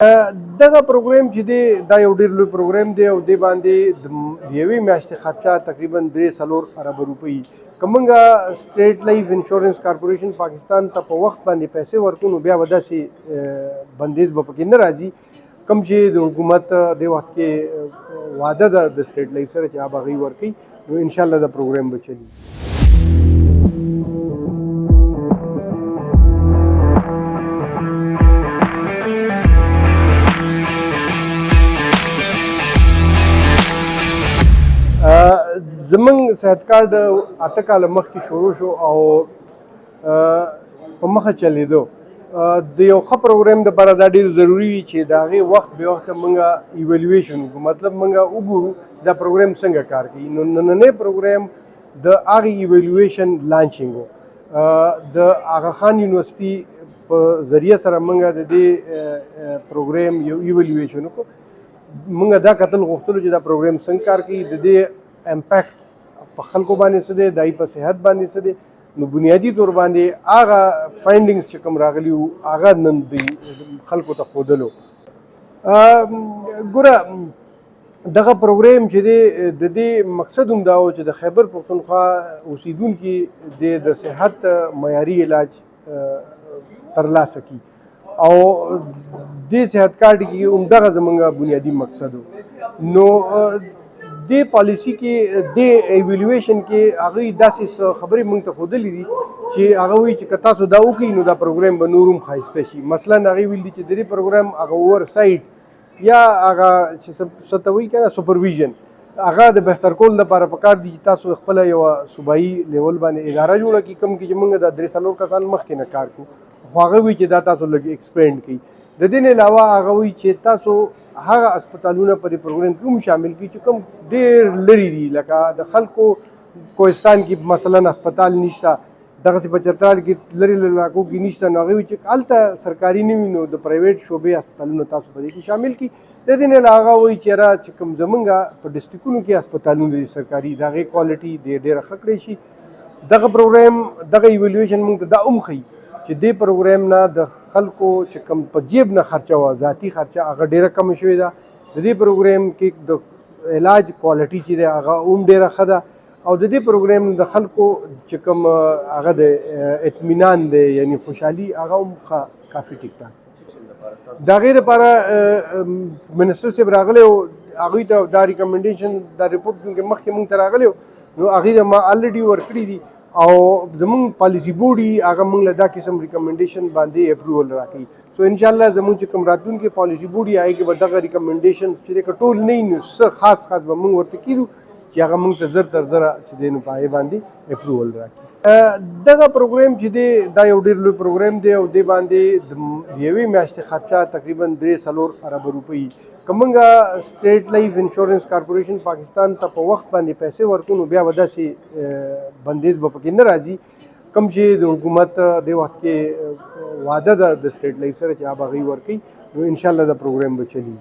دغه پروګرام چې دی دا یو ډېر لوی پروګرام دی او دې باندې د یوې میاشتې خرچه تقریبا 3 ارب روپۍ که موږ سټیټ لایف انشورنس کارپوریشن پاکستان ته په وخت باندې پیسې ورکو نو بیا به داسې بندیز به پکې نه راځي کوم چې د حکومت د وخت کې وعده ده د سټیټ لایف سره چې هغه هغوی ورکوي نو انشاءالله دا پروګرام به چلي. زمونږ صحت کارت 8 کاله مخکې شروع شو او په مخه چلیدو. د یو ښه پروګرام دپاره دا ډېر ضروري وي چې د هغې وخت بې وخته موږ ایویلویشن وکړو، مطلب موږ وګورو دا پروګرام څنګه کار کوي. نو نننی پروګرام د هغې ایویلویشن لانچینګ و. د آغا خان یونیورسټي په ذریعه سره موږ د دې پروګرام یو ایویلویشن وکړو. موږ دا کتل غوښتلو چې دا پروګرام څنګه کار کوي، د دې امپیکټ په خلکو باندې څه دی، د هغوی په صحت باندې څه دی. نو بنیادي طور باندې هغه فایندنګز چې کوم راغلي وو هغه نن دوی خلکو ته ښودلو. ګوره دغه پروګرام چې دی د دې مقصد هم دا و چې د خیبر پښتونخوا اوسیدونکي د صحت معیاري علاج ترلاسه کړي او دې صحت کارت کې همدغه زموږ بنیادي مقصد و. نو دې پالیسي کې دې ایویلویشن کې هغوی داسې خبرې موږ ته ښودلې دي چې هغه وایي چې که تاسو دا وکړئ نو دا پروګرام به نور هم ښایسته شي. مثلا هغوی ویل دي چې د دې پروګرام هغه اوور سایډ یا هغه چې څه ته وایي که نه سوپرویژن هغه د بهتر کولو لپاره پکار دي چې تاسو خپله یوه صوبایي لیول باندې اداره جوړه کړئ، کوم کې چې موږ دا 3-4 کسان مخکې نه کار کوو. خو هغه وایي چې دا تاسو لږ ایکسپینډ کړئ. د دې نه علاوه هغه وایي چې تاسو هغه اسپتالونه په دې پروګرام کې هم شامل کړي چې کوم ډېر لرې دي، لکه د خلکو کوهستان کې مثلا اسپتال نشته، دغسې په چترال کې لرې علاقو کې نشته. نو هغوی وایي چې هلته سرکاري نه وي نو د پرایویټ شعبې اسپتالونه تاسو په دې کې شامل کړي. د دې نه علاوه هغه وایي چې یاره چې کوم زمونږ په ډسټرکونو کې اسپتالونه دي سرکاري، د هغې کوالټي ډېره ښه کړی شي. دغه پروګرام دغه ایویلویشن موږ ته دا هم ښیي چې دې پروګرام نه د خلکو چې کوم په جیب نه خرچه وه، ذاتي خرچه هغه ډېره کمه شوې ده. د دې پروګرام کې د علاج کوالټي چې دی هغه هم ډېره ښه ده او د دې پروګرام د خلکو چې کوم هغه د اطمینان دی یعنی خوشحالي هغه هم کافي ټیک ټاک. د هغې دپاره منسټر صاحب راغلی و، هغوی ته دا ریکمنډیشن دا رپورټ کې مخکې موږ ته راغلی و نو هغوی ته ما الریډي ورکړي دي او زمونږ پالیسي بورډ یي هغه موږ له دا قسم ریکمنډیشن باندې اپروول راکوي. سو انشاءالله زمونږ چې کوم راتلونکي پالیسي بورډ یي هغې کې به دغه ریکمنډیشن چې دی که ټول نه وي نو څه خاص به موږ ورته کړو چې هغه موږ ته زر تر زره چې دی نو په هغې باندې اپروول راکړي. دغه پروګرام چې دی دا یو ډېر لوی پروګرام دی او دې باندې د یوې میاشتې خرچه تقریبا 3 ارب روپۍ که موږ سټیټ لایف انشورنس کارپوریشن پاکستان ته په وخت باندې پیسې ورکو نو بیا به داسې بندیز به پکې نه راځي کوم چې د حکومت د وخت کې وعده ده د سټیټ لایف سره چې هغه هغوی ورکوي نو انشاءالله دا پروګرام به چلي.